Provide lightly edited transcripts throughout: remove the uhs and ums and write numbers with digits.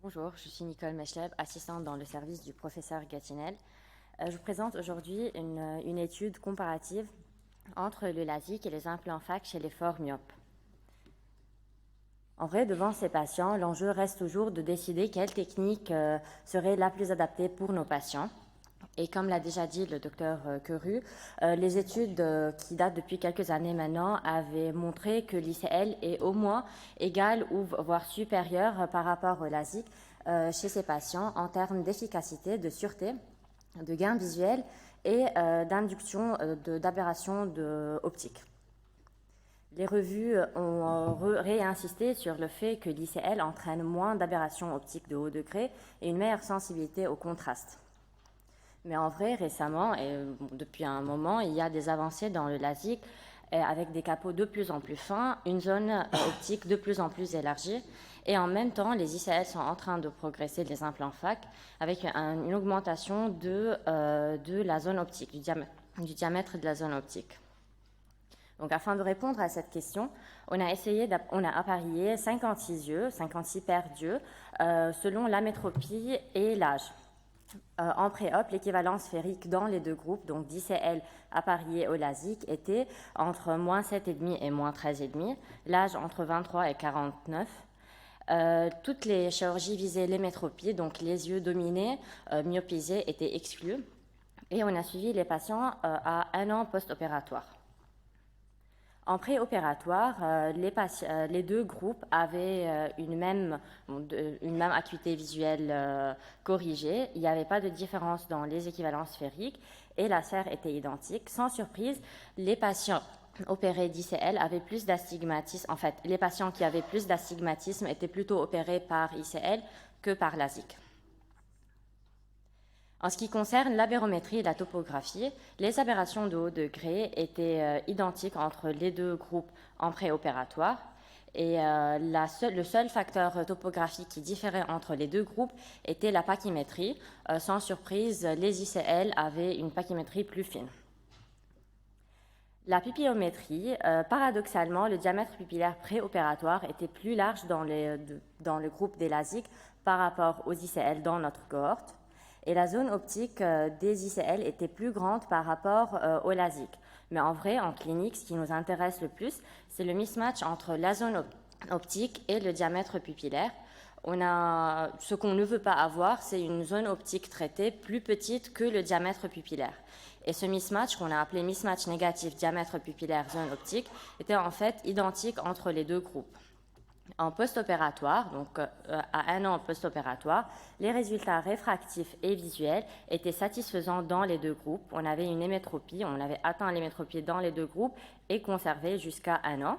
Bonjour, je suis Nicole Mechleb, assistante dans le service du professeur Gatinel. Je vous présente aujourd'hui une étude comparative entre le LASIK et les implants FAC chez les forts myopes. En vrai, devant ces patients, l'enjeu reste toujours de décider quelle technique serait la plus adaptée pour nos patients. Et comme l'a déjà dit le docteur Queru, les études qui datent depuis quelques années maintenant avaient montré que l'ICL est au moins égal ou voire supérieur par rapport au LASIK chez ces patients en termes d'efficacité, de sûreté, de gain visuel et d'induction d'aberrations optiques. Les revues ont réinsisté sur le fait que l'ICL entraîne moins d'aberrations optiques de haut degré et une meilleure sensibilité au contraste. Mais en vrai, récemment, et depuis un moment, il y a des avancées dans le LASIK avec des capots de plus en plus fins, une zone optique de plus en plus élargie. Et en même temps, les ICL sont en train de progresser, les implants FAC, avec une augmentation de la zone optique, du diamètre de la zone optique. Donc, afin de répondre à cette question, on a apparié 56 yeux, 56 paires d'yeux, selon la métropie et l'âge. En pré-op, l'équivalence sphérique dans les deux groupes, donc d'ICL apparié au LASIK, était entre moins 7,5 et moins 13,5, l'âge entre 23 et 49. Toutes les chirurgies visaient les métropies, donc les yeux dominés, myopisés, étaient exclus. Et on a suivi les patients à 1 an post-opératoire. En préopératoire, les deux groupes avaient une même acuité visuelle corrigée. Il n'y avait pas de différence dans les équivalences sphériques et la sphère était identique. Sans surprise, les patients opérés d'ICL avaient plus d'astigmatisme. En fait, les patients qui avaient plus d'astigmatisme étaient plutôt opérés par ICL que par LASIK. En ce qui concerne l'aberrométrie et la topographie, les aberrations de haut degré étaient identiques entre les deux groupes en préopératoire. Et le seul facteur topographique qui différait entre les deux groupes était la pachymétrie. Sans surprise, les ICL avaient une pachymétrie plus fine. La pupillométrie, paradoxalement, le diamètre pupillaire préopératoire était plus large dans le groupe des LASIK par rapport aux ICL dans notre cohorte. Et la zone optique des ICL était plus grande par rapport au LASIK. Mais en vrai, en clinique, ce qui nous intéresse le plus, c'est le mismatch entre la zone optique et le diamètre pupillaire. Ce qu'on ne veut pas avoir, c'est une zone optique traitée plus petite que le diamètre pupillaire. Et ce mismatch, qu'on a appelé mismatch négatif diamètre pupillaire zone optique, était en fait identique entre les deux groupes. En post-opératoire, donc à 1 an post-opératoire, les résultats réfractifs et visuels étaient satisfaisants dans les deux groupes. On avait une hémétropie, on avait atteint l'hémétropie dans les deux groupes et conservé jusqu'à 1 an.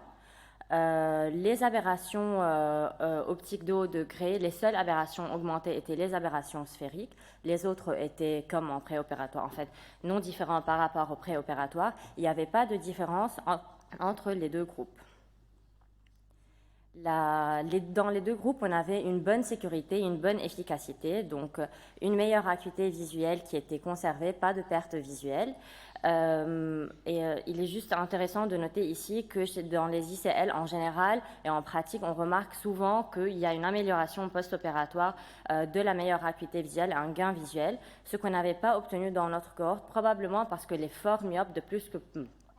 Les aberrations optiques de haut degré, les seules aberrations augmentées étaient les aberrations sphériques. Les autres étaient comme en préopératoire, en fait, non différents par rapport au préopératoire. Il n'y avait pas de différence entre les deux groupes. Dans les deux groupes, on avait une bonne sécurité, une bonne efficacité, donc une meilleure acuité visuelle qui était conservée, pas de perte visuelle. Il est juste intéressant de noter ici que dans les ICL en général et en pratique, on remarque souvent qu'il y a une amélioration post-opératoire de la meilleure acuité visuelle, un gain visuel, ce qu'on n'avait pas obtenu dans notre cohorte, probablement parce que les forts myopes de plus que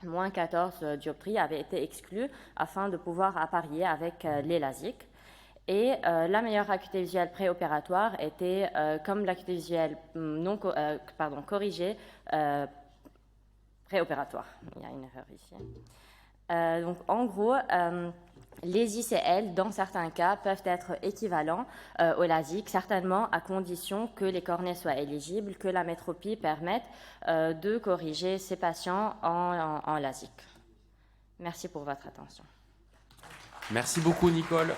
moins 14 dioptries avaient été exclus afin de pouvoir apparier avec les LASIK. Et la meilleure acuité visuelle préopératoire était comme l'acuité visuelle corrigée préopératoire. Il y a une erreur ici. Donc en gros, les ICL, dans certains cas, peuvent être équivalents au LASIK, certainement à condition que les cornées soient éligibles, que la métropie permette de corriger ces patients en LASIK. Merci pour votre attention. Merci beaucoup, Nicole.